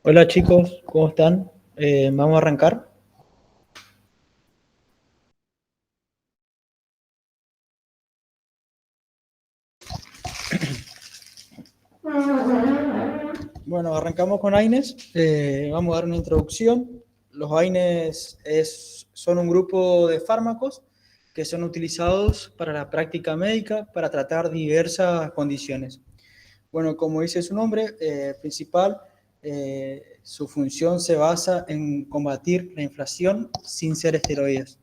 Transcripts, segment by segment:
Hola chicos, ¿cómo están? Vamos a arrancar. Bueno, arrancamos con AINES. Vamos a dar una introducción. Los AINES son un grupo de fármacos que son utilizados para la práctica médica para tratar diversas condiciones. Bueno, como dice su nombre principal, su función se basa en combatir la inflación sin ser esteroides.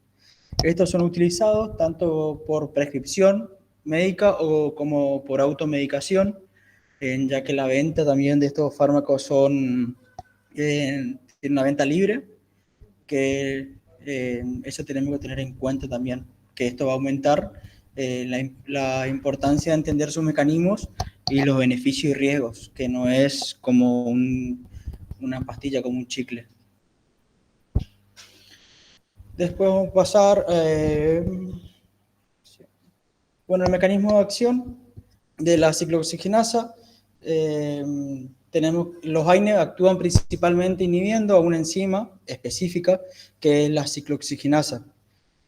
Estos son utilizados tanto por prescripción médica o como por automedicación, ya que la venta también de estos fármacos tiene una venta libre, que eso tenemos que tener en cuenta también, que esto va a aumentar la importancia de entender sus mecanismos y los beneficios y riesgos, que no es como una pastilla, como un chicle. Después vamos a pasar, bueno, el mecanismo de acción de la ciclooxigenasa. Tenemos, los AINE actúan principalmente inhibiendo a una enzima específica que es la ciclooxigenasa.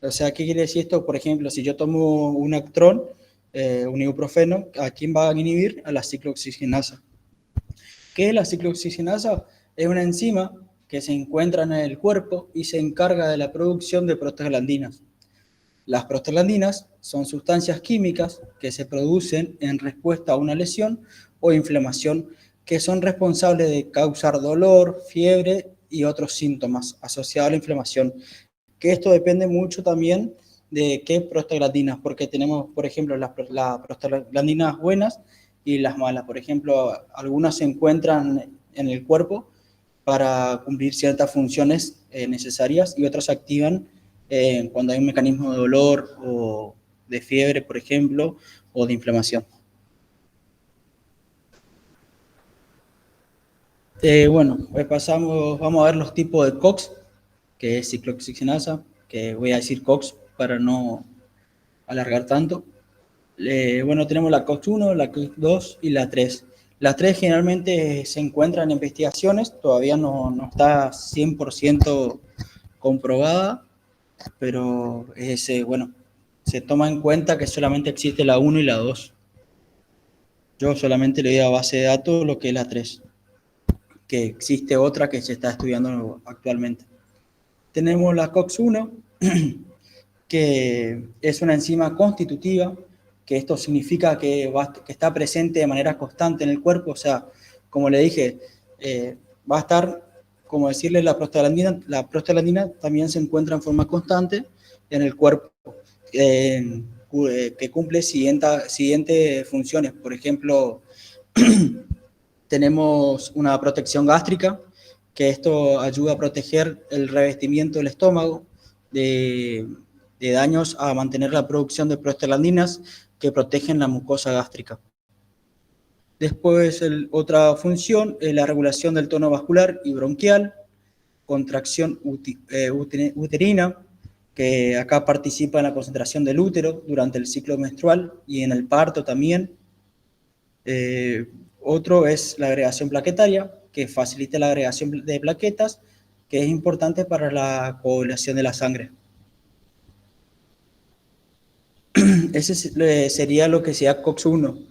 O sea, ¿qué quiere decir esto? Por ejemplo, si yo tomo un Actron, un ibuprofeno, ¿a quién va a inhibir? A la ciclooxigenasa. ¿Qué es la ciclooxigenasa? Es una enzima que se encuentra en el cuerpo y se encarga de la producción de prostaglandinas. Las prostaglandinas son sustancias químicas que se producen en respuesta a una lesión o inflamación que son responsables de causar dolor, fiebre y otros síntomas asociados a la inflamación. Que esto depende mucho también de qué prostaglandinas, porque tenemos, por ejemplo, las prostaglandinas buenas y las malas. Por ejemplo, algunas se encuentran en el cuerpo para cumplir ciertas funciones necesarias y otras se activan cuando hay un mecanismo de dolor o de fiebre, por ejemplo, o de inflamación. Bueno, pues vamos a ver los tipos de COX, que es ciclooxigenasa, que voy a decir COX para no alargar tanto. Bueno, tenemos la COX-1, la COX-2 y la 3. La 3 generalmente se encuentra en investigaciones, todavía no está 100% comprobada, pero bueno, se toma en cuenta que solamente existe la 1 y la 2. Yo solamente le doy a base de datos lo que es la 3, que existe otra que se está estudiando actualmente. Tenemos la COX-1, que es una enzima constitutiva, que esto significa que está presente de manera constante en el cuerpo, o sea, como le dije, va a estar, como decirle, la prostaglandina también se encuentra en forma constante en el cuerpo, que cumple siguientes funciones. Por ejemplo, tenemos una protección gástrica, que esto ayuda a proteger el revestimiento del estómago de daños, a mantener la producción de prostaglandinas que protegen la mucosa gástrica. Después, otra función es la regulación del tono vascular y bronquial, contracción uterina, que acá participa en la concentración del útero durante el ciclo menstrual y en el parto también. Otro es la agregación plaquetaria, que facilita la agregación de plaquetas, que es importante para la coagulación de la sangre. Ese sería lo que sea COX-1.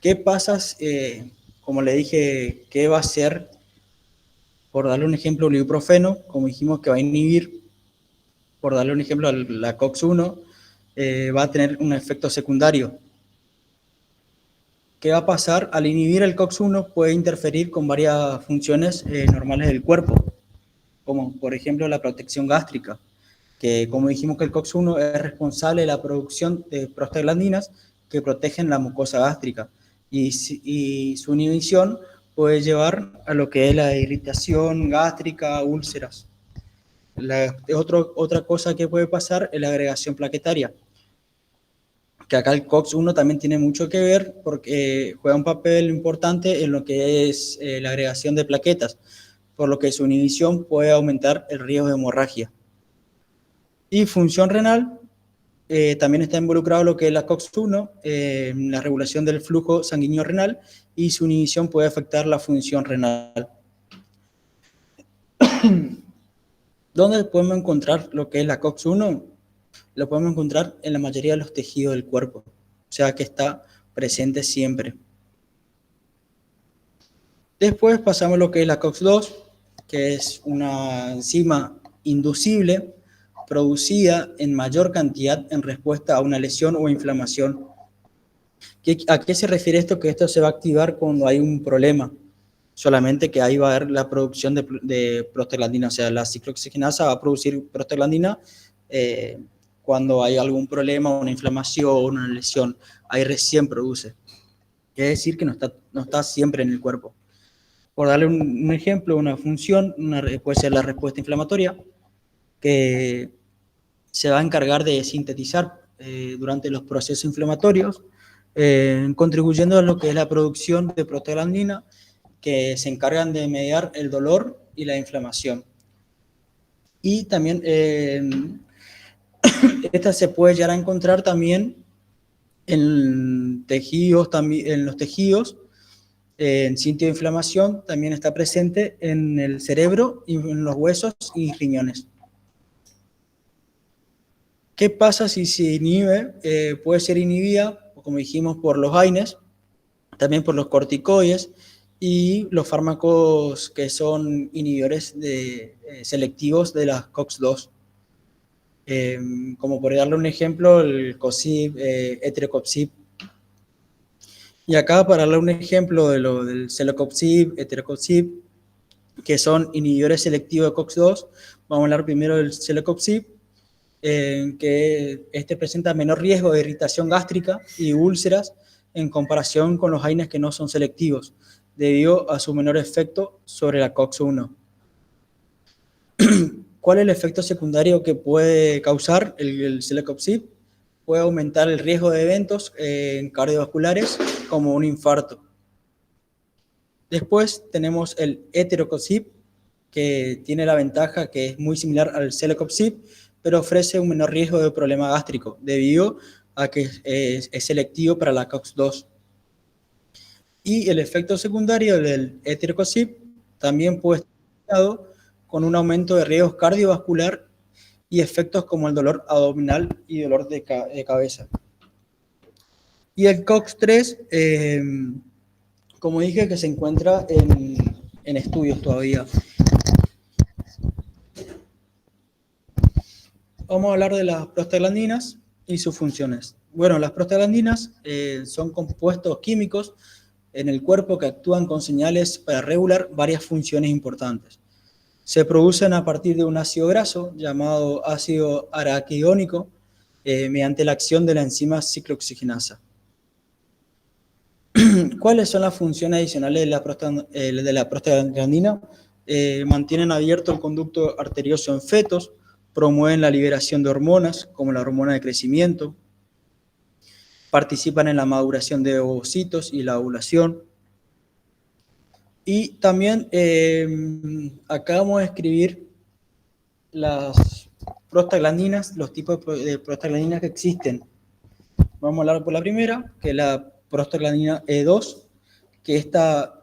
¿Qué pasa? Como le dije, ¿qué va a hacer? Por darle un ejemplo, el ibuprofeno, como dijimos que va a inhibir, por darle un ejemplo, la COX-1, va a tener un efecto secundario. ¿Qué va a pasar? Al inhibir el COX-1 puede interferir con varias funciones normales del cuerpo, como por ejemplo la protección gástrica, que como dijimos que el COX-1 es responsable de la producción de prostaglandinas que protegen la mucosa gástrica, y su inhibición puede llevar a lo que es la irritación gástrica, úlceras. Otra cosa que puede pasar es la agregación plaquetaria, que acá el COX-1 también tiene mucho que ver porque juega un papel importante en lo que es la agregación de plaquetas, por lo que su inhibición puede aumentar el riesgo de hemorragia. Y función renal, también está involucrado lo que es la COX-1, la regulación del flujo sanguíneo renal, y su inhibición puede afectar la función renal. ¿Dónde podemos encontrar lo que es la COX-1? Lo podemos encontrar en la mayoría de los tejidos del cuerpo, o sea que está presente siempre. Después pasamos a lo que es la COX-2, que es una enzima inducible producida en mayor cantidad en respuesta a una lesión o inflamación. ¿A qué se refiere esto? Que esto se va a activar cuando hay un problema, solamente que ahí va a haber la producción de prostaglandina, o sea, la ciclooxigenasa va a producir prostaglandina cuando hay algún problema, una inflamación, una lesión, ahí recién produce. Quiere decir que no está siempre en el cuerpo. Por darle un ejemplo, una función, puede ser la respuesta inflamatoria, que se va a encargar de sintetizar durante los procesos inflamatorios, contribuyendo a lo que es la producción de prostaglandina, que se encargan de mediar el dolor y la inflamación. Y también esta se puede llegar a encontrar también en tejidos, en los tejidos, en sitio de inflamación, también está presente en el cerebro, y en los huesos y riñones. ¿Qué pasa si se inhibe? Puede ser inhibida, como dijimos, por los AINES, también por los corticoides y los fármacos que son inhibidores selectivos de las COX-2. Como por darle un ejemplo, el COXIB, Eterocoxib. Y acá, para darle un ejemplo del Celecoxib, Eterocoxib, que son inhibidores selectivos de COX-2, vamos a hablar primero del Celecoxib, que este presenta menor riesgo de irritación gástrica y úlceras en comparación con los AINES que no son selectivos, debido a su menor efecto sobre la COX-1. ¿Cuál es el efecto secundario que puede causar el Celecoxib? Puede aumentar el riesgo de eventos cardiovasculares como un infarto. Después tenemos el Eterocoxib, que tiene la ventaja que es muy similar al Celecoxib, pero ofrece un menor riesgo de problema gástrico, debido a que es selectivo para la COX-2. Y el efecto secundario del Eterocoxib también puede estar asociado con un aumento de riesgo cardiovascular y efectos como el dolor abdominal y dolor de cabeza. Y el COX-3, como dije, que se encuentra en estudios todavía. Vamos a hablar de las prostaglandinas y sus funciones. Bueno, las prostaglandinas son compuestos químicos en el cuerpo que actúan con señales para regular varias funciones importantes. Se producen a partir de un ácido graso llamado ácido araquidónico mediante la acción de la enzima ciclooxigenasa. ¿Cuáles son las funciones adicionales de la prostaglandina? Mantienen abierto el conducto arterioso en fetos, promueven la liberación de hormonas, como la hormona de crecimiento, participan en la maduración de ovocitos y la ovulación. Y también acá vamos a escribir las prostaglandinas, los tipos de prostaglandinas que existen. Vamos a hablar por la primera, que es la prostaglandina E2, que esta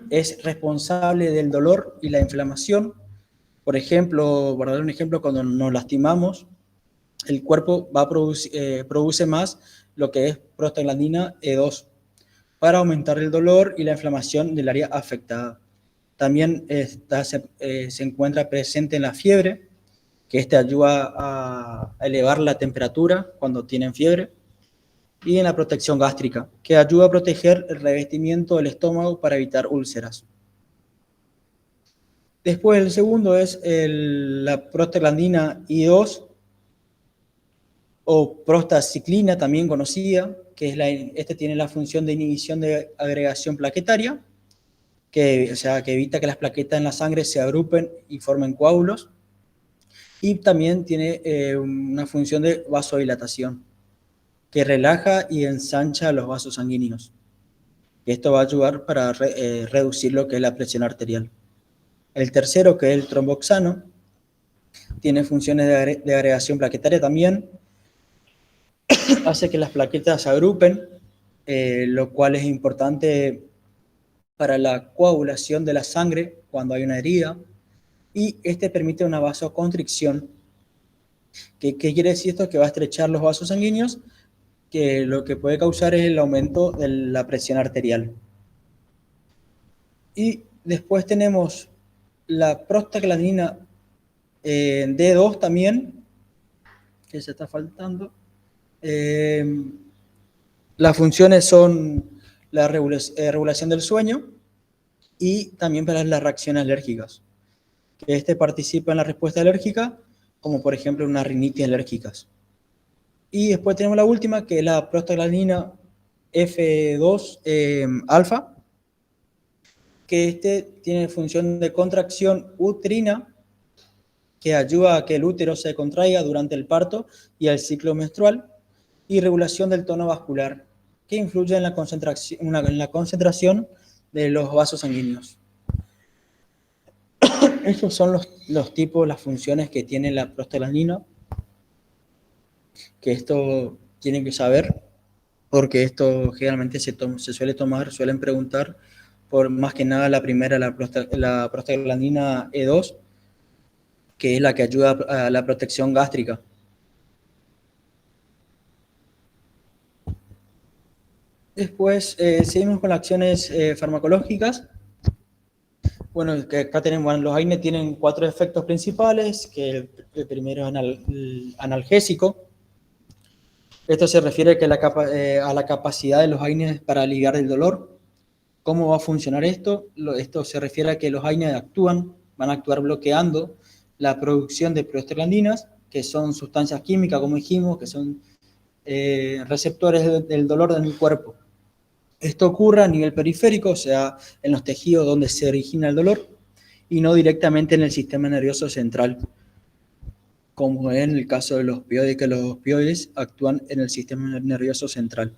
es responsable del dolor y la inflamación. Por ejemplo, para dar un ejemplo, cuando nos lastimamos, el cuerpo produce más lo que es prostaglandina E2 para aumentar el dolor y la inflamación del área afectada. También se encuentra presente en la fiebre, que ayuda a elevar la temperatura cuando tienen fiebre, y en la protección gástrica, que ayuda a proteger el revestimiento del estómago para evitar úlceras. Después el segundo es la prostaglandina I2, o prostaciclina, también conocida, que tiene la función de inhibición de agregación plaquetaria, que evita que las plaquetas en la sangre se agrupen y formen coágulos, y también tiene una función de vasodilatación, que relaja y ensancha los vasos sanguíneos. Esto va a ayudar para reducir lo que es la presión arterial. El tercero, que es el tromboxano, tiene funciones de agregación plaquetaria también, hace que las plaquetas se agrupen, lo cual es importante para la coagulación de la sangre cuando hay una herida, y este permite una vasoconstricción. ¿Qué quiere decir esto? Que va a estrechar los vasos sanguíneos, que lo que puede causar es el aumento de la presión arterial. Y después tenemos la prostaglandina D2 también, que se está faltando. Las funciones son la regulación del sueño y también para las reacciones alérgicas. Que este participa en la respuesta alérgica, como por ejemplo una rinitis alérgicas. Y después tenemos la última, que es la prostaglandina F2 alfa, que este tiene función de contracción uterina, que ayuda a que el útero se contraiga durante el parto y el ciclo menstrual, y regulación del tono vascular, que influye en la concentración de los vasos sanguíneos. Estos son los tipos, las funciones que tiene la prostaglandina, que esto tienen que saber, porque esto generalmente se suele tomar, suelen preguntar, por más que nada la primera, la prostaglandina E2, que es la que ayuda a la protección gástrica. Después seguimos con las acciones farmacológicas. Bueno, que acá tenemos, bueno, los AINE tienen 4 efectos principales, que el primero es analgésico. Esto se refiere que a la capacidad de los AINE para aliviar el dolor. ¿Cómo va a funcionar esto? Esto se refiere a que los AINE van a actuar bloqueando la producción de prostaglandinas, que son sustancias químicas, como dijimos, que son receptores del dolor en el cuerpo. Esto ocurre a nivel periférico, o sea, en los tejidos donde se origina el dolor, y no directamente en el sistema nervioso central, como en el caso de los opioides, que los opioides actúan en el sistema nervioso central.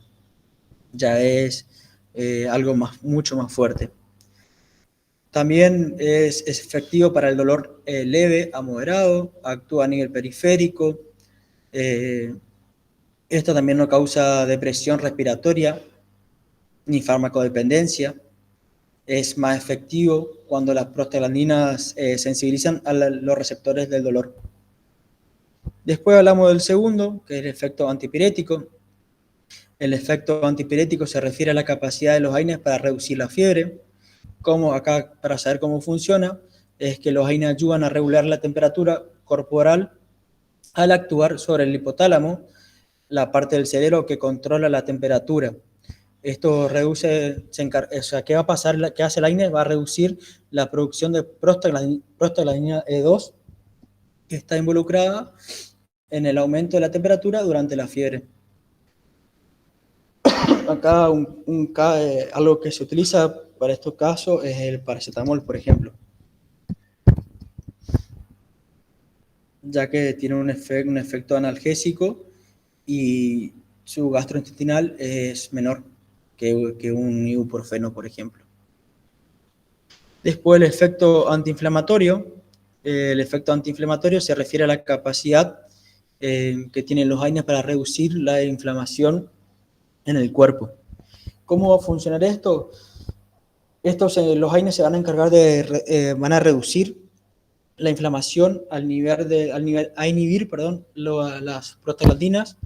Ya es algo mucho más fuerte. También es efectivo para el dolor leve a moderado, actúa a nivel periférico. Esto también no causa depresión respiratoria ni farmacodependencia. Es más efectivo cuando las prostaglandinas sensibilizan a los receptores del dolor. Después hablamos del segundo, que es el efecto antipirético. El efecto antipirético se refiere a la capacidad de los AINES para reducir la fiebre. Como acá, para saber cómo funciona, es que los AINES ayudan a regular la temperatura corporal al actuar sobre el hipotálamo, la parte del cerebro que controla la temperatura. Esto reduce, o sea, ¿qué va a pasar? ¿Qué hace el AINE? Va a reducir la producción de prostaglandina E2, que está involucrada en el aumento de la temperatura durante la fiebre. Acá algo que se utiliza para estos casos es el paracetamol, por ejemplo, ya que tiene un efecto analgésico y su gastrointestinal es menor que un ibuprofeno, por ejemplo. Después el efecto antiinflamatorio. El efecto antiinflamatorio se refiere a la capacidad que tienen los AINES para reducir la inflamación en el cuerpo. ¿Cómo va a funcionar esto? Los AINES se van a encargar van a reducir la inflamación a inhibir las prostaglandinas,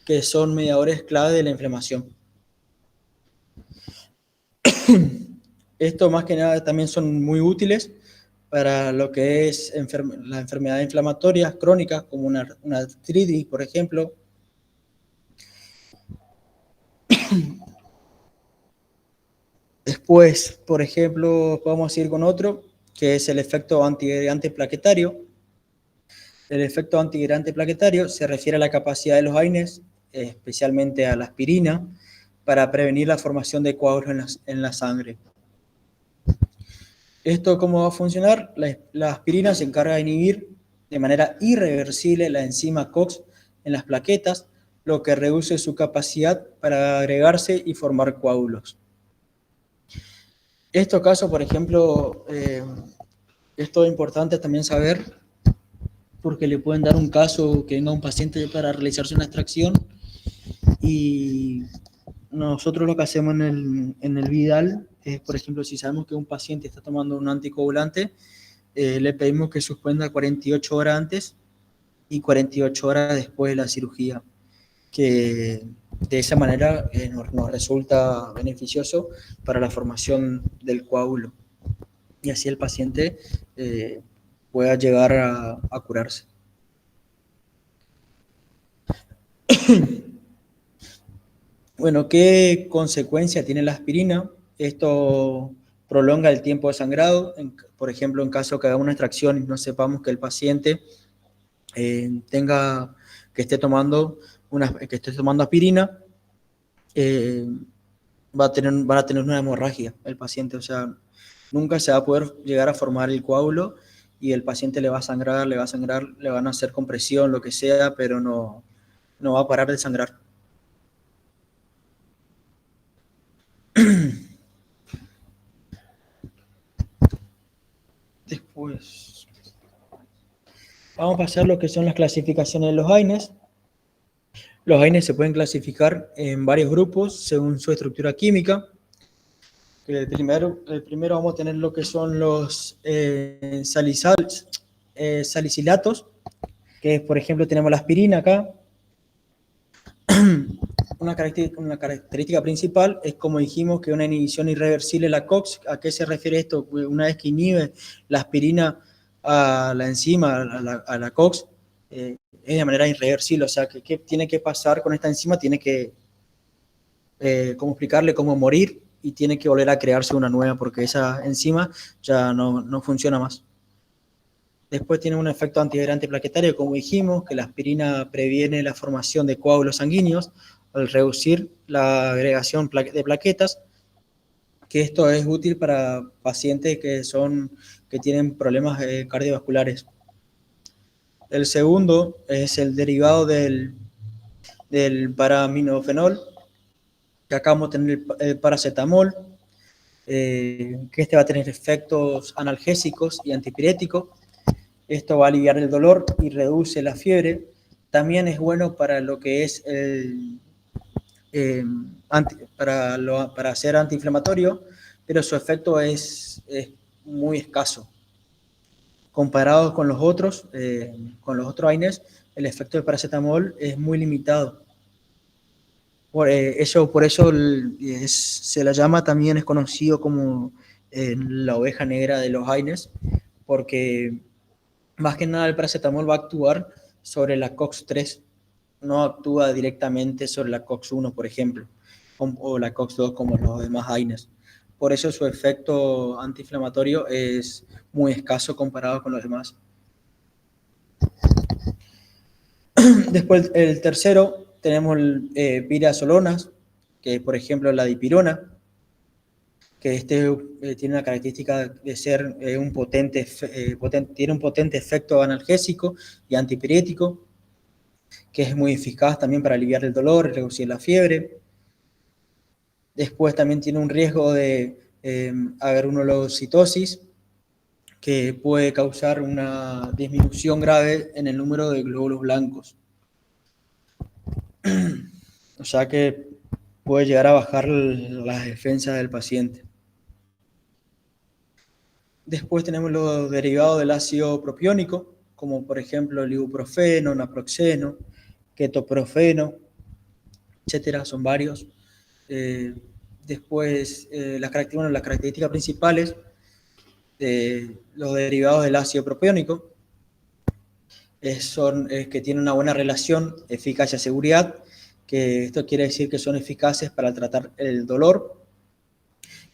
que son mediadores clave de la inflamación. Esto más que nada también son muy útiles para lo que es las enfermedades inflamatorias crónicas, como una artritis, por ejemplo. Después, por ejemplo, podemos ir con otro, que es el efecto antiagregante plaquetario. El efecto antiagregante plaquetario se refiere a la capacidad de los AINES, especialmente a la aspirina, para prevenir la formación de coágulos en la sangre. ¿Esto cómo va a funcionar? La aspirina se encarga de inhibir de manera irreversible la enzima COX en las plaquetas, lo que reduce su capacidad para agregarse y formar coágulos. Estos casos, por ejemplo, esto es importante también saber, porque le pueden dar un caso que venga un paciente para realizarse una extracción Y nosotros lo que hacemos en el Vidal es, por ejemplo, si sabemos que un paciente está tomando un anticoagulante, le pedimos que suspenda 48 horas antes y 48 horas después de la cirugía, que de esa manera nos resulta beneficioso para la formación del coágulo y así el paciente pueda llegar a curarse. Bueno, ¿qué consecuencia tiene la aspirina? Esto prolonga el tiempo de sangrado. Por ejemplo, en caso que hagamos una extracción y no sepamos que el paciente que esté tomando aspirina, van a tener una hemorragia el paciente. O sea, nunca se va a poder llegar a formar el coágulo y el paciente le va a sangrar, le van a hacer compresión, lo que sea, pero no va a parar de sangrar. Después vamos a pasar lo que son las clasificaciones de los AINES. Los AINES se pueden clasificar en varios grupos según su estructura química. El primero vamos a tener lo que son los salicilatos, que por ejemplo tenemos la aspirina acá. Una característica principal es, como dijimos, que una inhibición irreversible de la COX. ¿A qué se refiere esto? Una vez que inhibe la aspirina a la enzima, a la COX, es de manera irreversible. O sea, ¿qué tiene que pasar con esta enzima? Tiene que, ¿cómo explicarle? Cómo morir y tiene que volver a crearse una nueva porque esa enzima ya no funciona más. Después tiene un efecto antiadherente plaquetario, como dijimos, que la aspirina previene la formación de coágulos sanguíneos al reducir la agregación de plaquetas, que esto es útil para pacientes que tienen problemas cardiovasculares. El segundo es el derivado del paraminofenol, que acá vamos a tener el paracetamol, que este va a tener efectos analgésicos y antipiréticos. Esto va a aliviar el dolor y reduce la fiebre. También es bueno para lo que es para ser antiinflamatorio, pero su efecto es muy escaso. Comparado con los otros AINES, el efecto del paracetamol es muy limitado. Por eso se la llama, también es conocido como la oveja negra de los AINES, porque más que nada el paracetamol va a actuar sobre la COX-3, no actúa directamente sobre la COX-1, por ejemplo, o la COX-2 como los demás AINES. Por eso su efecto antiinflamatorio es muy escaso comparado con los demás. Después el tercero tenemos virazolonas, que por ejemplo la dipirona, que tiene una característica de ser tiene un potente efecto analgésico y antipirético, que es muy eficaz también para aliviar el dolor y reducir la fiebre. Después también tiene un riesgo de agarunulocitosis, que puede causar una disminución grave en el número de glóbulos blancos. O sea que puede llegar a bajar las defensas del paciente. Después tenemos los derivados del ácido propiónico, como por ejemplo el ibuprofeno, naproxeno, ketoprofeno, etcétera, son varios. Después, las características principales de los derivados del ácido propiónico es que tienen una buena relación eficacia-seguridad, que esto quiere decir que son eficaces para tratar el dolor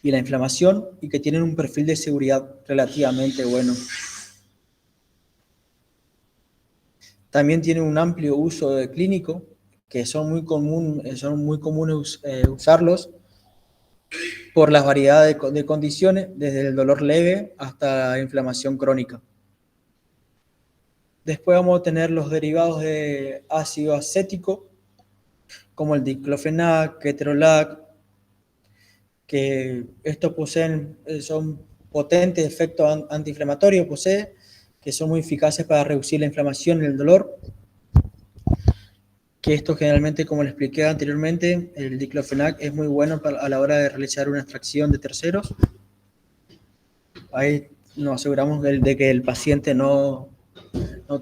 y la inflamación y que tienen un perfil de seguridad relativamente bueno. También tienen un amplio uso clínico, que son muy comunes usarlos por las variedades de condiciones, desde el dolor leve hasta la inflamación crónica. Después vamos a tener los derivados de ácido acético, como el diclofenac, ketorolac, que estos son potentes efectos antiinflamatorios, que son muy eficaces para reducir la inflamación y el dolor. que esto generalmente, como le expliqué anteriormente, el diclofenac es muy bueno a la hora de realizar una extracción de terceros. Ahí nos aseguramos de que el paciente no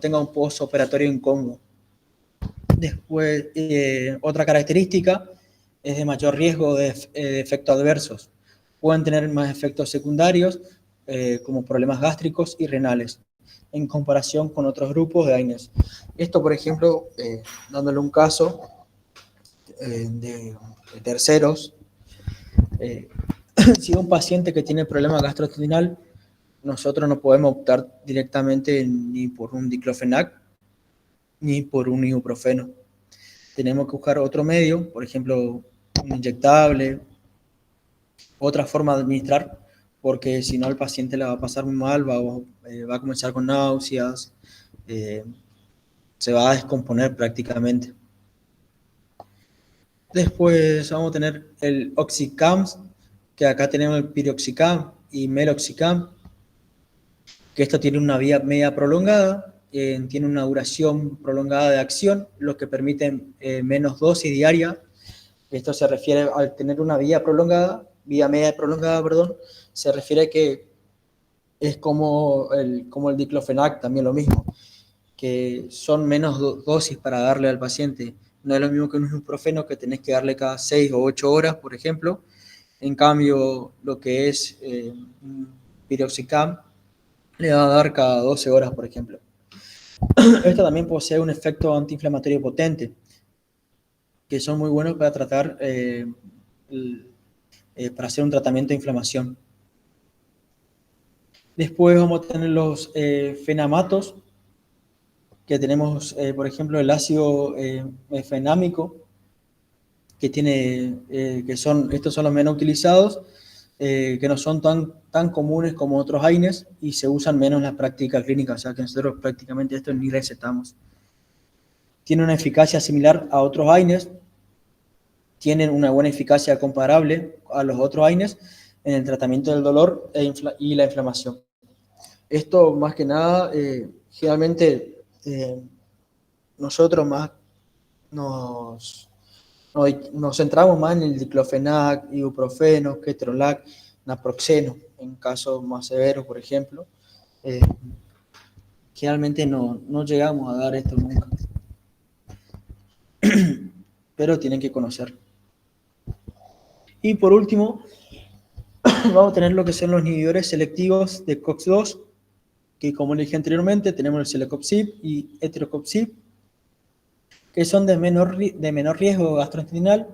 tenga un postoperatorio incómodo. Después, otra característica es de mayor riesgo de efectos adversos. Pueden tener más efectos secundarios, como problemas gástricos y renales, en comparación con otros grupos de AINES. Esto, por ejemplo, dándole un caso de terceros, si un paciente que tiene problema gastrointestinal, nosotros no podemos optar directamente ni por un diclofenac ni por un ibuprofeno. Tenemos que buscar otro medio, por ejemplo, un inyectable, otra forma de administrar, porque si no el paciente la va a pasar muy mal, va a comenzar con náuseas, se va a descomponer prácticamente. Después vamos a tener el Oxicam, que acá tenemos el Piroxicam y Meloxicam, que esto tiene una vía media prolongada, tiene una duración prolongada de acción, lo que permite menos dosis diaria. Esto se refiere al tener una vía media prolongada, perdón, se refiere a que es como el diclofenac, también lo mismo, que son menos dosis para darle al paciente. No es lo mismo que un ibuprofeno que tenés que darle cada 6 o 8 horas, por ejemplo. En cambio, lo que es un piroxicam le va a dar cada 12 horas, por ejemplo. Esto también posee un efecto antiinflamatorio potente, que son muy buenos para tratar, para hacer un tratamiento de inflamación. Después vamos a tener los fenamatos, que tenemos, por ejemplo, el ácido fenámico, que tiene, estos son los menos utilizados, que no son tan comunes como otros AINES y se usan menos en la práctica clínica, o sea que nosotros prácticamente esto ni recetamos. Tiene una eficacia similar a otros AINES, tienen una buena eficacia comparable a los otros AINES en el tratamiento del dolor y la inflamación. Esto más que nada, generalmente nosotros más nos centramos más en el diclofenac, ibuprofeno, ketorolac, naproxeno, en casos más severos, por ejemplo. Generalmente no llegamos a dar esto nunca, pero tienen que conocer. Y por último, vamos a tener lo que son los inhibidores selectivos de COX-2, que como le dije anteriormente, tenemos el celecoxib y etrocoxib, que son de menor riesgo gastrointestinal.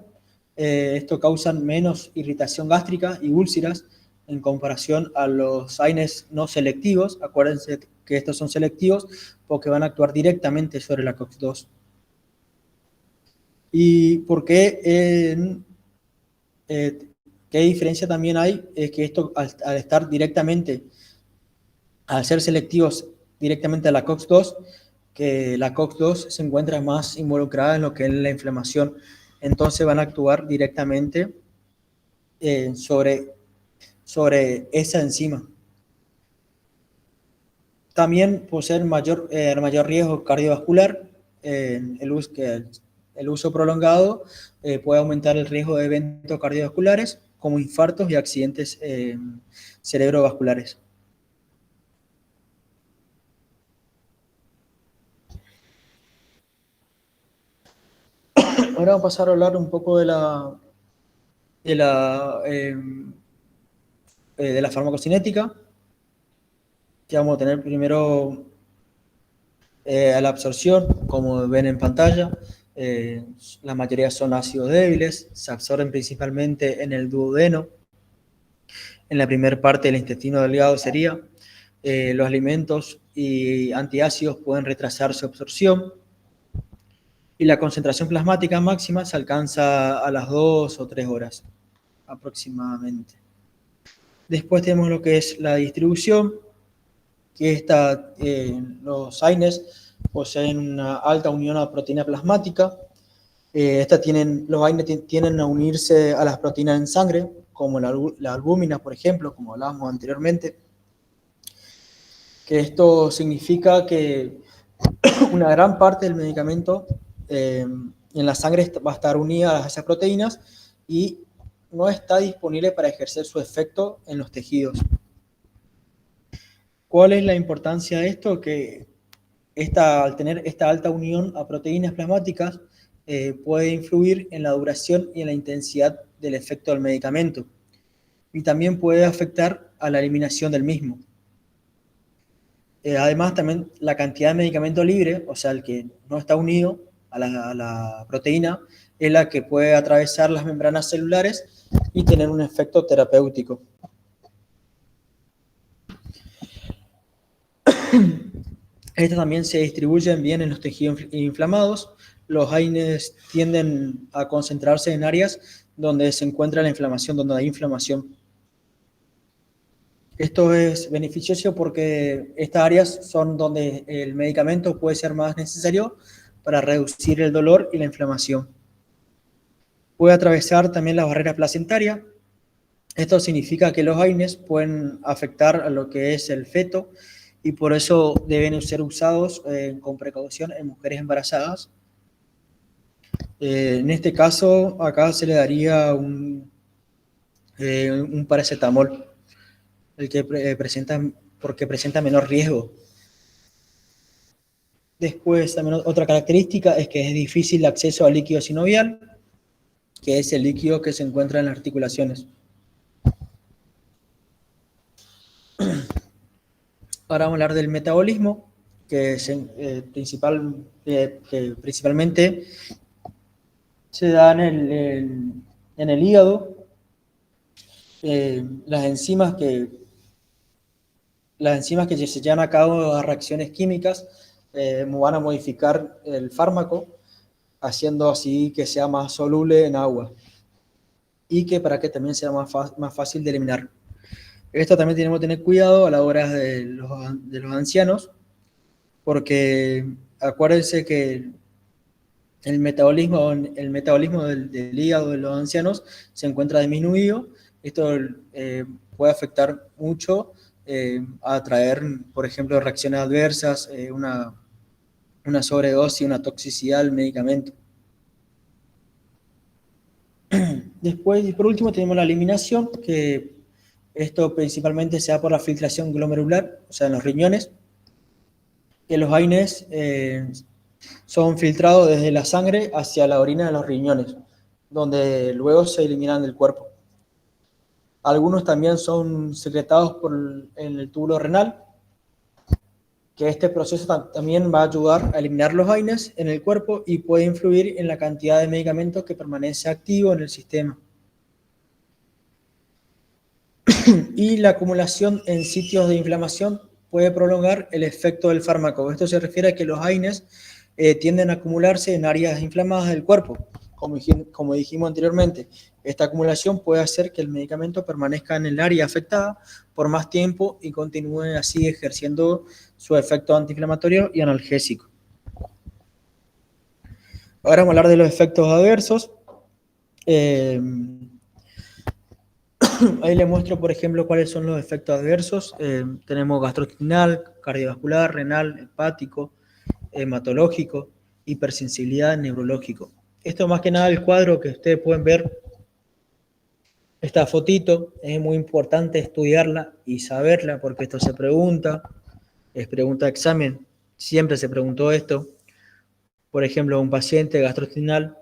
Esto causan menos irritación gástrica y úlceras en comparación a los AINES no selectivos. Acuérdense que estos son selectivos porque van a actuar directamente sobre la COX-2. ¿Y por qué? ¿Qué diferencia también hay? Es que esto, al estar directamente, al ser selectivos directamente a la COX-2, que la COX-2 se encuentra más involucrada en lo que es la inflamación, entonces van a actuar directamente sobre esa enzima. También posee mayor riesgo cardiovascular. El uso prolongado puede aumentar el riesgo de eventos cardiovasculares como infartos y accidentes cerebrovasculares. Ahora vamos a pasar a hablar un poco de la farmacocinética, que vamos a tener primero a la absorción, como ven en pantalla. La mayoría son ácidos débiles, se absorben principalmente en el duodeno, en la primera parte del intestino delgado sería. Los alimentos y antiácidos pueden retrasar su absorción, y la concentración plasmática máxima se alcanza a las 2 o 3 horas aproximadamente. Después tenemos lo que es la distribución, que los AINES poseen una alta unión a proteína plasmática. Los AINES tienden a unirse a las proteínas en sangre, como la albúmina, por ejemplo, como hablábamos anteriormente. Que esto significa que una gran parte del medicamento en la sangre va a estar unida a esas proteínas y no está disponible para ejercer su efecto en los tejidos. ¿Cuál es la importancia de esto? Que al tener esta alta unión a proteínas plasmáticas, puede influir en la duración y en la intensidad del efecto del medicamento, y también puede afectar a la eliminación del mismo. Además, también la cantidad de medicamento libre, o sea, el que no está unido a la proteína, es la que puede atravesar las membranas celulares y tener un efecto terapéutico. Estas también se distribuyen bien en los tejidos inflamados. Los AINES tienden a concentrarse en áreas donde se encuentra la inflamación, donde hay inflamación. Esto es beneficioso porque estas áreas son donde el medicamento puede ser más necesario para reducir el dolor y la inflamación. Puede atravesar también la barrera placentaria. Esto significa que los AINES pueden afectar a lo que es el feto y por eso deben ser usados con precaución en mujeres embarazadas. En este caso, acá se le daría un paracetamol, el que porque presenta menor riesgo. Después, también otra característica es que es difícil el acceso al líquido sinovial, que es el líquido que se encuentra en las articulaciones. Ahora vamos a hablar del metabolismo, que principalmente se da en el hígado. Las enzimas que se llevan a cabo a reacciones químicas van a modificar el fármaco, haciendo así que sea más soluble en agua y que para que también sea más fácil de eliminar. Esto también tenemos que tener cuidado a la hora de los ancianos, porque acuérdense que el metabolismo del hígado de los ancianos se encuentra disminuido. Esto puede afectar mucho a traer, por ejemplo, reacciones adversas, una sobredosis, una toxicidad del medicamento. Después, y por último, tenemos la eliminación, que esto principalmente se da por la filtración glomerular, o sea, en los riñones, que los AINES son filtrados desde la sangre hacia la orina de los riñones, donde luego se eliminan del cuerpo. Algunos también son secretados en el túbulo renal, que este proceso también va a ayudar a eliminar los AINES en el cuerpo y puede influir en la cantidad de medicamentos que permanece activo en el sistema. Y la acumulación en sitios de inflamación puede prolongar el efecto del fármaco. Esto se refiere a que los AINES tienden a acumularse en áreas inflamadas del cuerpo. Como dijimos anteriormente, esta acumulación puede hacer que el medicamento permanezca en el área afectada por más tiempo y continúe así ejerciendo su efecto antiinflamatorio y analgésico. Ahora vamos a hablar de los efectos adversos. Ahí les muestro, por ejemplo, cuáles son los efectos adversos. Tenemos gastrointestinal, cardiovascular, renal, hepático, hematológico, hipersensibilidad, neurológico. Esto más que nada el cuadro que ustedes pueden ver, esta fotito, es muy importante estudiarla y saberla porque esto se pregunta, es pregunta de examen, siempre se preguntó esto. Por ejemplo, a un paciente gastrointestinal,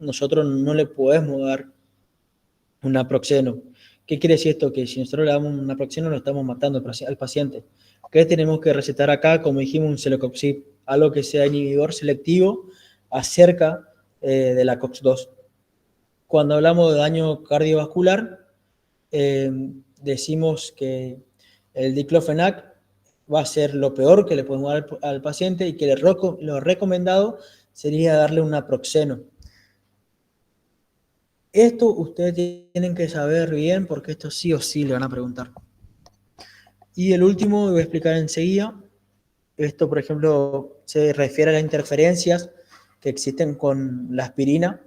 nosotros no le podemos dar un naproxeno. ¿Qué quiere decir esto? Que si nosotros le damos un naproxeno, lo estamos matando al paciente. ¿Qué tenemos que recetar acá? Como dijimos, un celecoxib, algo que sea inhibidor selectivo acerca de la COX-2. Cuando hablamos de daño cardiovascular, decimos que el diclofenac va a ser lo peor que le podemos dar al paciente y que lo recomendado sería darle un naproxeno. Esto ustedes tienen que saber bien porque esto sí o sí le van a preguntar. Y el último voy a explicar enseguida. Esto, por ejemplo, se refiere a las interferencias que existen con la aspirina.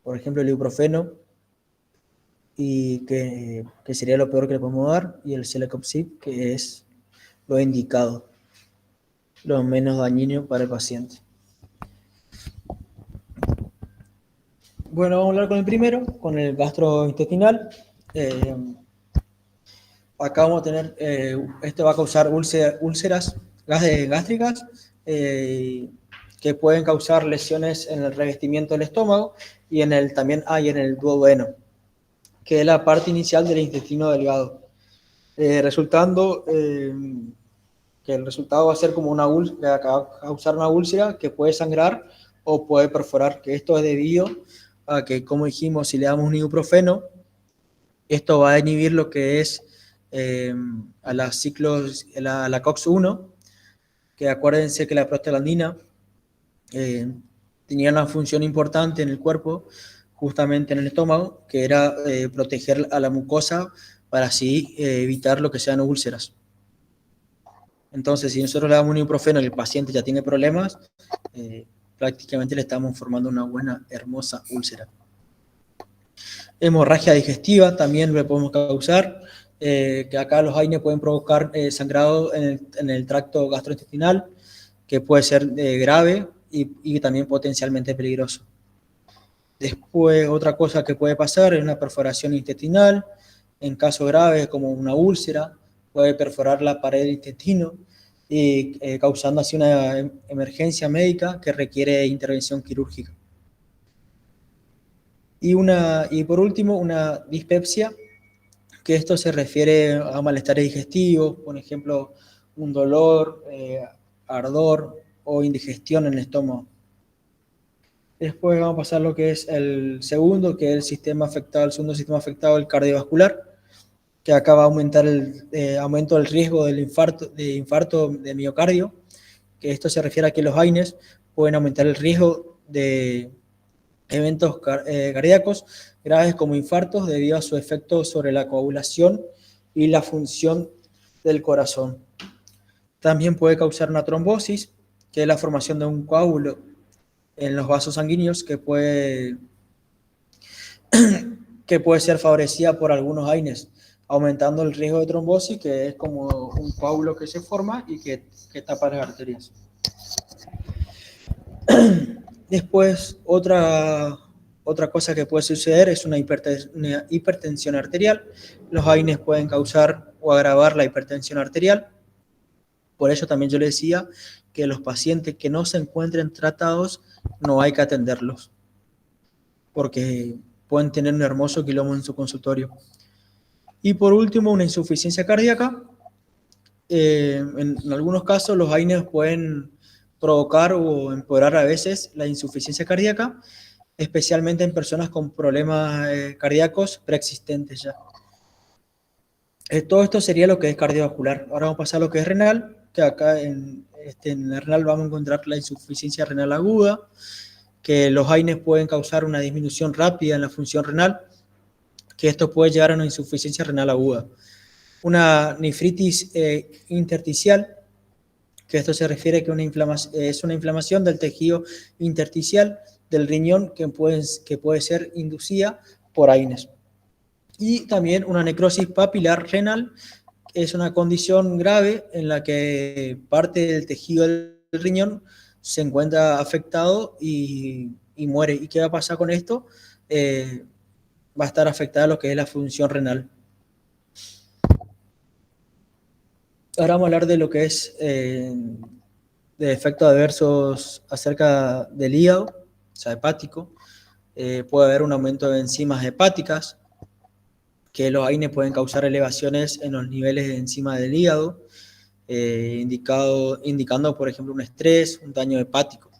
Por ejemplo, el ibuprofeno, y que sería lo peor que le podemos dar, y el celecoxib, que es lo indicado, lo menos dañino para el paciente. Bueno, vamos a hablar con el primero, con el gastrointestinal. Acá vamos a tener, esto va a causar úlceras gástricas que pueden causar lesiones en el revestimiento del estómago y también hay en el duodeno, que es la parte inicial del intestino delgado, resultando que el resultado va a ser como va a causar una úlcera que puede sangrar o puede perforar, que esto es debido a que, como dijimos, si le damos un ibuprofeno, esto va a inhibir lo que es a la COX-1, que acuérdense que la prostaglandina tenía una función importante en el cuerpo, justamente en el estómago, que era proteger a la mucosa para así evitar lo que sean úlceras. Entonces, si nosotros le damos un ibuprofeno y el paciente ya tiene problemas, prácticamente le estamos formando una buena, hermosa úlcera. Hemorragia digestiva también le podemos causar, que acá los AINE pueden provocar sangrado en el tracto gastrointestinal, que puede ser grave y también potencialmente peligroso. Después, otra cosa que puede pasar es una perforación intestinal, en caso grave como una úlcera, puede perforar la pared del intestino y causando así una emergencia médica que requiere intervención quirúrgica. Y por último, una dispepsia, que esto se refiere a malestares digestivos, por ejemplo, un dolor, ardor o indigestión en el estómago. Después vamos a pasar a lo que es el segundo, que es el segundo sistema afectado, el cardiovascular, que acá va a aumentar aumento del riesgo del infarto de miocardio, que esto se refiere a que los AINES pueden aumentar el riesgo de eventos cardíacos graves como infartos debido a su efecto sobre la coagulación y la función del corazón. También puede causar una trombosis, que es la formación de un coágulo en los vasos sanguíneos que puede ser favorecida por algunos AINES, aumentando el riesgo de trombosis, que es como un coágulo que se forma y que tapa las arterias. Después, otra cosa que puede suceder es una hipertensión arterial. Los AINES pueden causar o agravar la hipertensión arterial. Por eso también yo le decía que los pacientes que no se encuentren tratados no hay que atenderlos, porque pueden tener un hermoso quilombo en su consultorio. Y por último, una insuficiencia cardíaca. En algunos casos los AINES pueden provocar o empeorar a veces la insuficiencia cardíaca, especialmente en personas con problemas cardíacos preexistentes ya. Todo esto sería lo que es cardiovascular. Ahora vamos a pasar a lo que es renal, que acá en el renal vamos a encontrar la insuficiencia renal aguda, que los AINES pueden causar una disminución rápida en la función renal, que esto puede llevar a una insuficiencia renal aguda. Una nefritis intersticial, que esto se refiere a que es una inflamación del tejido intersticial del riñón que puede ser inducida por AINES. Y también una necrosis papilar renal, que es una condición grave en la que parte del tejido del riñón se encuentra afectado y muere. ¿Y qué va a pasar con esto? Va a estar afectada lo que es la función renal. Ahora vamos a hablar de lo que es de efectos adversos acerca del hígado, o sea, hepático. Puede haber un aumento de enzimas hepáticas, que los AINES pueden causar elevaciones en los niveles de enzima del hígado, indicando, por ejemplo, un estrés, un daño hepático.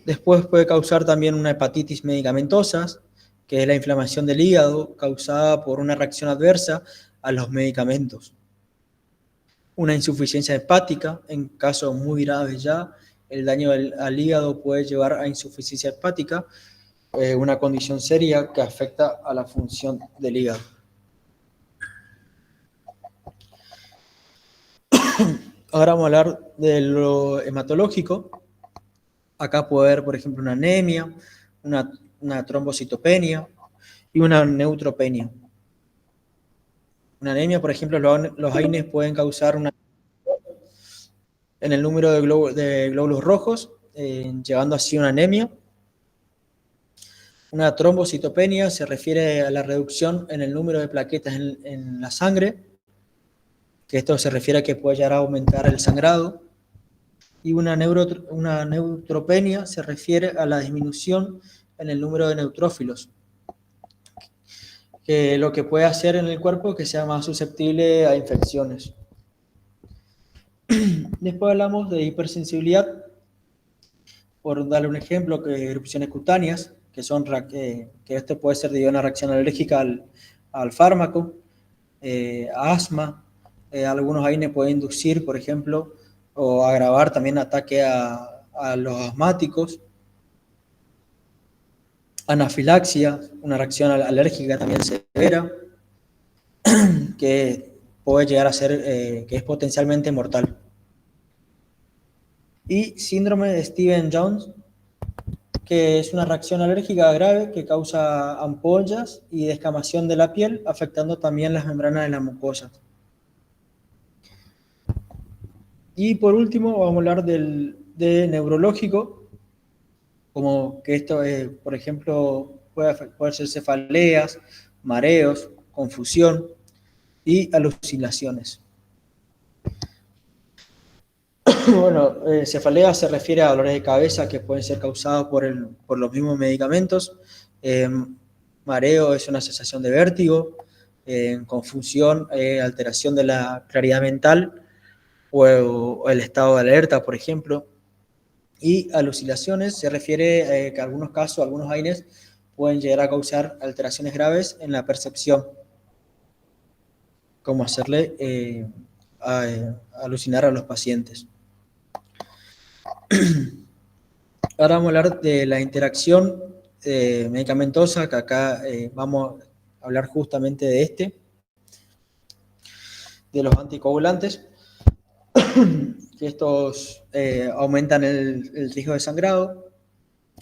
Después puede causar también una hepatitis medicamentosa, que es la inflamación del hígado causada por una reacción adversa a los medicamentos. Una insuficiencia hepática, en casos muy graves ya, el daño al hígado puede llevar a insuficiencia hepática, una condición seria que afecta a la función del hígado. Ahora vamos a hablar de lo hematológico. Acá puede haber, por ejemplo, una anemia, una trombocitopenia y una neutropenia. Una anemia, por ejemplo, los AINES pueden causar en el número de glóbulos rojos, llevando así una anemia. Una trombocitopenia se refiere a la reducción en el número de plaquetas en la sangre, que esto se refiere a que puede llegar a aumentar el sangrado. Y una neutropenia se refiere a la disminución en el número de neutrófilos, que lo que puede hacer en el cuerpo que sea más susceptible a infecciones. Después hablamos de hipersensibilidad, por darle un ejemplo, que erupciones cutáneas, que esto puede ser debido a una reacción alérgica al fármaco, asma, algunos AINE pueden inducir, por ejemplo, o agravar también ataque a los asmáticos, anafilaxia, una reacción alérgica también severa, que puede llegar a ser, que es potencialmente mortal. Y síndrome de Stevens-Jones, que es una reacción alérgica grave que causa ampollas y descamación de la piel, afectando también las membranas de la mucosa. Y por último, vamos a hablar de neurológico, como que esto, por ejemplo, puede ser cefaleas, mareos, confusión y alucinaciones. Bueno, cefalea se refiere a dolores de cabeza que pueden ser causados por los mismos medicamentos. Mareo es una sensación de vértigo, confusión, alteración de la claridad mental o el estado de alerta, por ejemplo. Y alucinaciones se refiere que en algunos casos, algunos AINES pueden llegar a causar alteraciones graves en la percepción, como hacerle alucinar a los pacientes. Ahora vamos a hablar de la interacción medicamentosa, que acá vamos a hablar justamente de los anticoagulantes, que estos aumentan el riesgo de sangrado.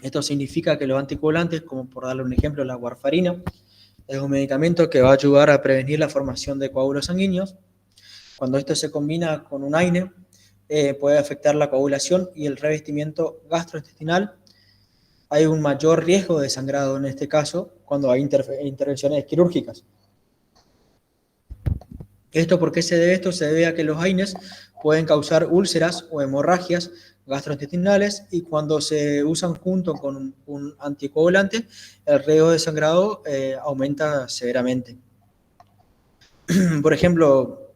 Esto significa que los anticoagulantes, como por darle un ejemplo, la warfarina, es un medicamento que va a ayudar a prevenir la formación de coágulos sanguíneos. Cuando esto se combina con un AINE, puede afectar la coagulación y el revestimiento gastrointestinal. Hay un mayor riesgo de sangrado en este caso cuando hay intervenciones quirúrgicas. ¿Por qué se debe esto? Se debe a que los AINES pueden causar úlceras o hemorragias gastrointestinales y cuando se usan junto con un anticoagulante, el riesgo de sangrado aumenta severamente. Por ejemplo,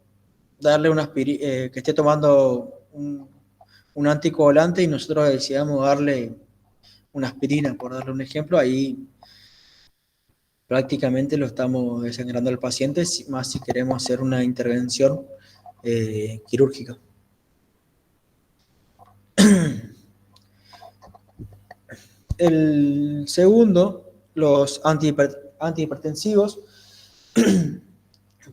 darle que esté tomando un anticoagulante y nosotros decidamos darle una aspirina, por darle un ejemplo, ahí prácticamente lo estamos desangrando al paciente, más si queremos hacer una intervención quirúrgica. El segundo, los antihipertensivos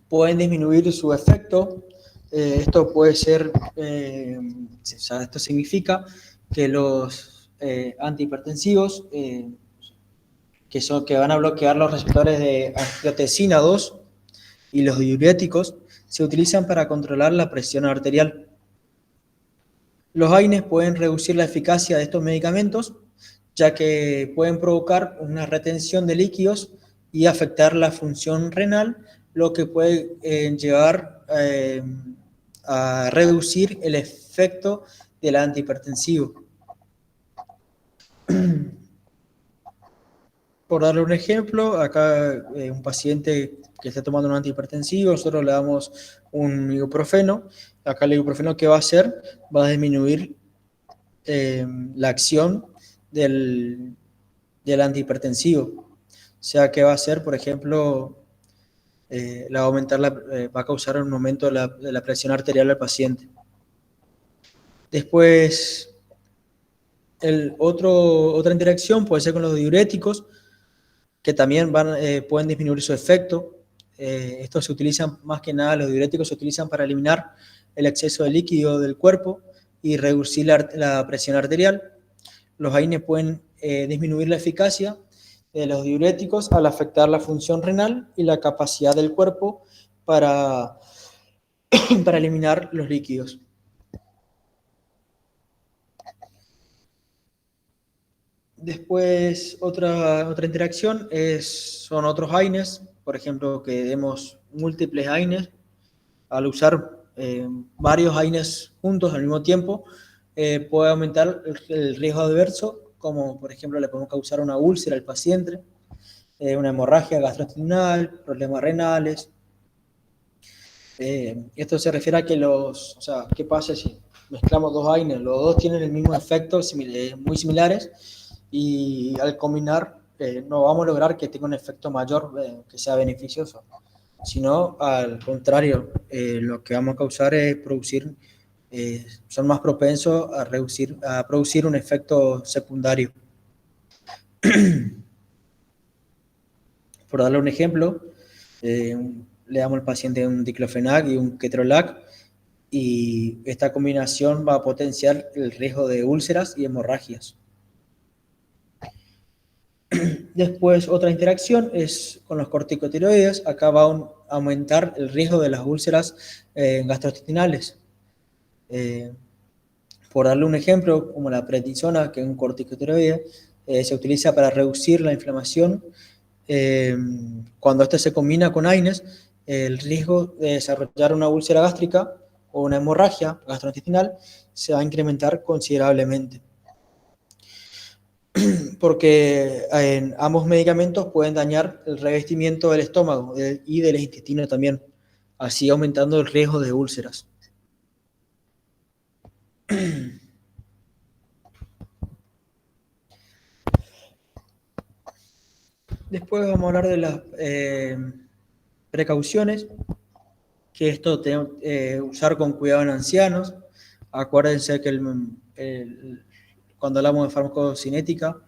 pueden disminuir su efecto. Esto puede ser, esto significa que los antihipertensivos que van a bloquear los receptores de angiotensina 2 y los diuréticos se utilizan para controlar la presión arterial. Los AINES pueden reducir la eficacia de estos medicamentos, ya que pueden provocar una retención de líquidos y afectar la función renal, lo que puede llevar a reducir el efecto del antihipertensivo. Por darle un ejemplo, acá un paciente que está tomando un antihipertensivo, nosotros le damos un ibuprofeno. Acá el ibuprofeno, ¿qué va a hacer? Va a disminuir la acción del antihipertensivo. O sea, ¿qué va a hacer? Por ejemplo, va a causar un aumento de la presión arterial del paciente. Después, otra interacción puede ser con los diuréticos, que también pueden disminuir su efecto. Estos se utilizan más que nada, los diuréticos se utilizan para eliminar el exceso de líquido del cuerpo y reducir la presión arterial. Los AINES pueden disminuir la eficacia de los diuréticos al afectar la función renal y la capacidad del cuerpo para eliminar los líquidos. Después, otra interacción son otros AINES, por ejemplo, que demos múltiples AINES. Al usar varios AINES juntos al mismo tiempo, puede aumentar el riesgo adverso, como por ejemplo le podemos causar una úlcera al paciente, una hemorragia gastrointestinal, problemas renales. Esto se refiere a que o sea, ¿qué pasa si mezclamos dos AINES? Los dos tienen el mismo efecto, muy similares, y al combinar no vamos a lograr que tenga un efecto mayor que sea beneficioso, sino al contrario, lo que vamos a causar es son más propensos a producir un efecto secundario. Por darle un ejemplo, le damos al paciente un diclofenac y un ketorolac, y esta combinación va a potenciar el riesgo de úlceras y hemorragias. Después, otra interacción es con los corticotiroides. Acá va a aumentar el riesgo de las úlceras gastrointestinales. Por darle un ejemplo, como la prednisona, que es un corticotiroide, se utiliza para reducir la inflamación. Cuando este se combina con AINES, el riesgo de desarrollar una úlcera gástrica o una hemorragia gastrointestinal se va a incrementar considerablemente. Porque ambos medicamentos pueden dañar el revestimiento del estómago y del intestino también, así aumentando el riesgo de úlceras. Después vamos a hablar de las precauciones, que esto usar con cuidado en ancianos. Acuérdense que cuando hablamos de farmacocinética,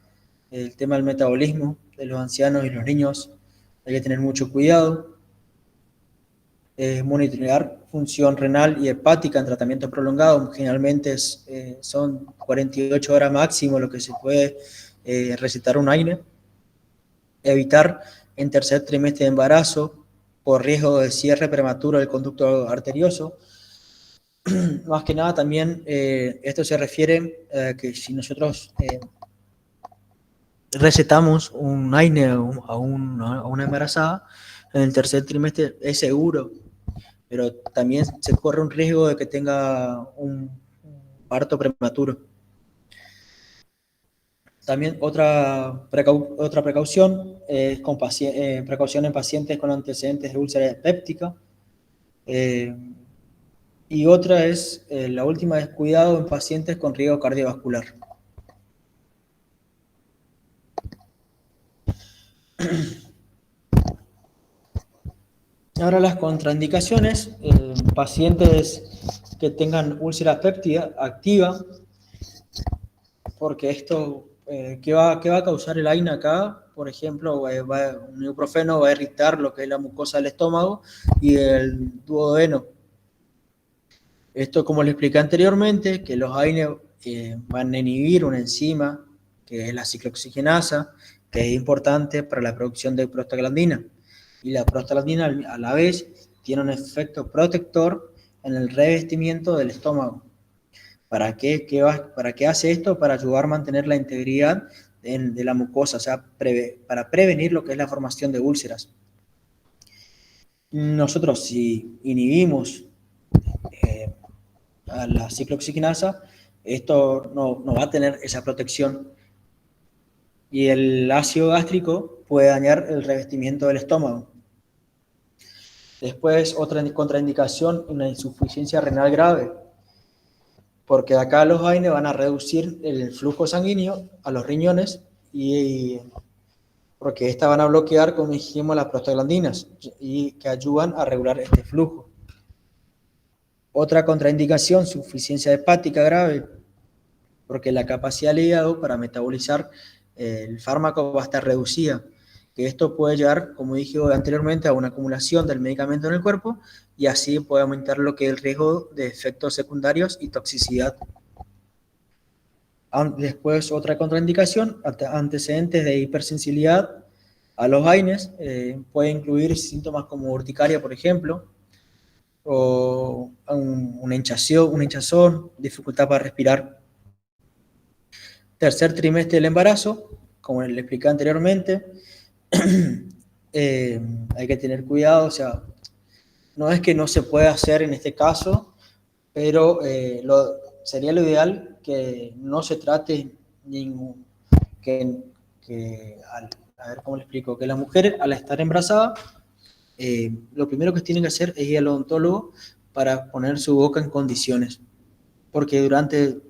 el tema del metabolismo de los ancianos y los niños, hay que tener mucho cuidado. Monitorear función renal y hepática en tratamientos prolongados. Generalmente son 48 horas máximo lo que se puede recetar un AINE. Evitar en tercer trimestre de embarazo por riesgo de cierre prematuro del conducto arterioso. Más que nada también esto se refiere a que si nosotros recetamos un AINE a una embarazada, en el tercer trimestre es seguro, pero también se corre un riesgo de que tenga un parto prematuro. También otra precaución es precaución en pacientes con antecedentes de úlcera péptica. Y otra es, la última es cuidado en pacientes con riesgo cardiovascular. Ahora las contraindicaciones, pacientes que tengan úlcera péptica activa, porque esto, ¿qué va a causar el AINE acá? Por ejemplo, un ibuprofeno va a irritar lo que es la mucosa del estómago y el duodeno. Esto, como les expliqué anteriormente, que los AINE van a inhibir una enzima, que es la ciclooxigenasa, que es importante para la producción de prostaglandina. Y la prostaglandina, a la vez, tiene un efecto protector en el revestimiento del estómago. ¿Para qué hace esto? Para ayudar a mantener la integridad de la mucosa, o sea, para prevenir lo que es la formación de úlceras. Nosotros, si inhibimos a la ciclooxigenasa, esto no va a tener esa protección, y el ácido gástrico puede dañar el revestimiento del estómago. Después, otra contraindicación, una insuficiencia renal grave, porque acá los AINE van a reducir el flujo sanguíneo a los riñones, y porque estas van a bloquear, como dijimos, las prostaglandinas, y que ayudan a regular este flujo. Otra contraindicación, insuficiencia hepática grave, porque la capacidad del hígado para metabolizar el fármaco va a estar reducida, que esto puede llevar, como dije anteriormente, a una acumulación del medicamento en el cuerpo, y así puede aumentar lo que es el riesgo de efectos secundarios y toxicidad. Después, otra contraindicación, antecedentes de hipersensibilidad a los AINES, puede incluir síntomas como urticaria, por ejemplo, o una hinchazón, dificultad para respirar. tercer trimestre del embarazo, como le expliqué anteriormente, hay que tener cuidado, o sea, no es que no se pueda hacer en este caso, pero sería lo ideal que no se trate ningún, a ver cómo le explico, que la mujer al estar embarazada, lo primero que tiene que hacer es ir al odontólogo para poner su boca en condiciones, porque durante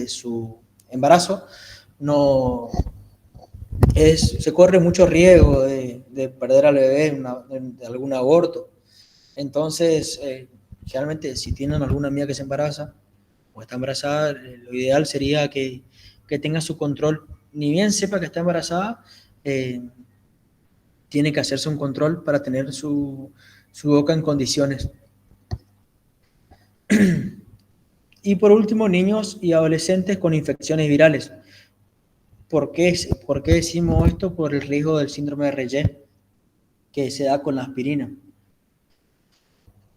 su embarazo se corre mucho riesgo de perder al bebé de algún aborto. Entonces, generalmente si tienen alguna amiga que se embaraza o está embarazada, lo ideal sería que tenga su control. Ni bien sepa que está embarazada, tiene que hacerse un control para tener su boca en condiciones. Y por último, niños y adolescentes con infecciones virales. ¿Por qué decimos esto? Por el riesgo del síndrome de Reye, que se da con la aspirina.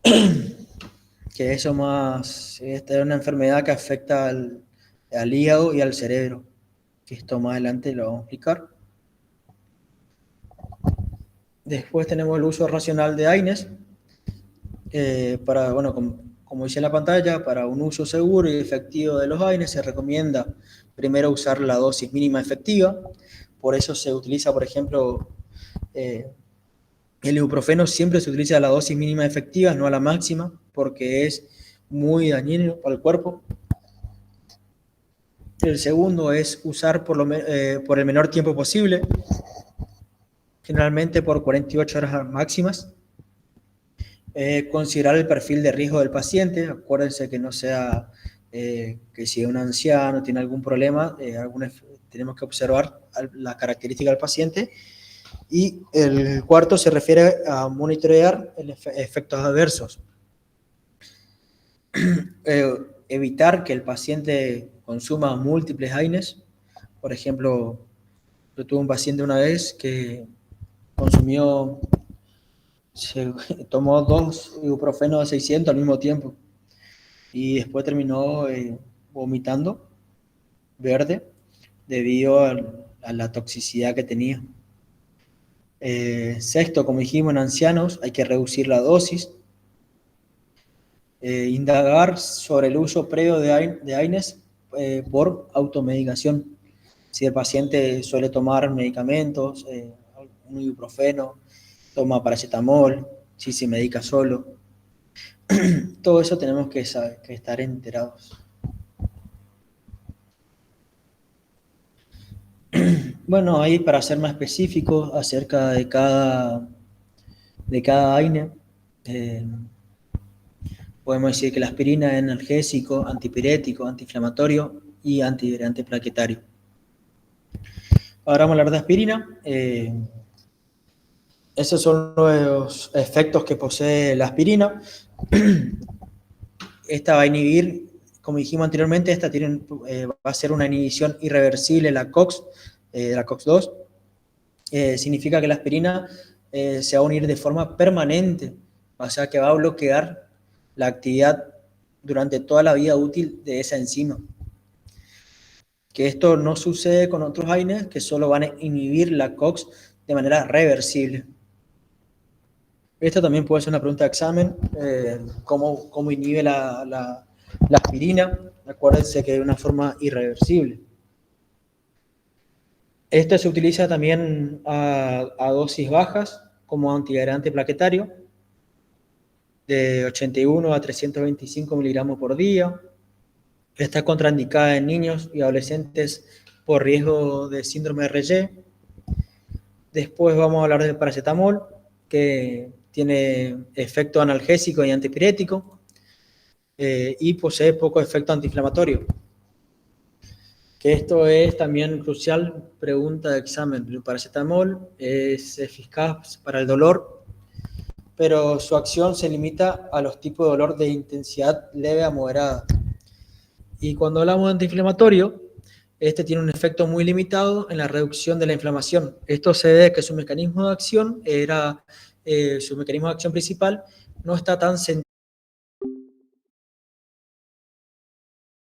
Que esta es una enfermedad que afecta al hígado y al cerebro, que esto más adelante lo vamos a explicar. Después tenemos el uso racional de AINES, como dice en la pantalla, para un uso seguro y efectivo de los AINES se recomienda primero usar la dosis mínima efectiva. Por eso se utiliza, por ejemplo, el ibuprofeno siempre se utiliza a la dosis mínima efectiva, no a la máxima, porque es muy dañino para el cuerpo. El segundo es usar por el menor tiempo posible, generalmente por 48 horas máximas. Considerar el perfil de riesgo del paciente. Acuérdense que no sea que si es un anciano, tiene algún problema, tenemos que observar la característica del paciente. Y el cuarto se refiere a monitorear efectos adversos. Evitar que el paciente consuma múltiples AINES. Por ejemplo, yo tuve un paciente una vez que tomó 2 ibuprofenos de 600 al mismo tiempo y después terminó vomitando verde debido a la toxicidad que tenía. Sexto, como dijimos, en ancianos hay que reducir la dosis. Indagar sobre el uso previo de AINES por automedicación. Si el paciente suele tomar medicamentos, un ibuprofeno, toma paracetamol, si se medica solo. Todo eso tenemos que estar enterados. Bueno, ahí para ser más específicos acerca de cada AINE, podemos decir que la aspirina es analgésico, antipirético, antiinflamatorio y antiadherente plaquetario. Ahora vamos a hablar de aspirina. Esos son los efectos que posee la aspirina. Esta va a inhibir, como dijimos anteriormente, va a ser una inhibición irreversible de la COX-2. Significa que la aspirina se va a unir de forma permanente, o sea que va a bloquear la actividad durante toda la vida útil de esa enzima. Que esto no sucede con otros AINES que solo van a inhibir la COX de manera reversible. Esta también puede ser una pregunta de examen, cómo inhibe la aspirina. Acuérdense que es de una forma irreversible. Este se utiliza también a dosis bajas como antiadherente plaquetario, de 81 a 325 miligramos por día. Está contraindicada en niños y adolescentes por riesgo de síndrome de Reye. Después vamos a hablar del paracetamol, que tiene efecto analgésico y antipirético y posee poco efecto antiinflamatorio. Que esto es también crucial, pregunta de examen. El paracetamol es eficaz para el dolor, pero su acción se limita a los tipos de dolor de intensidad leve a moderada. Y cuando hablamos de antiinflamatorio, este tiene un efecto muy limitado en la reducción de la inflamación. Esto se debe a que su mecanismo de acción principal no está tan centrado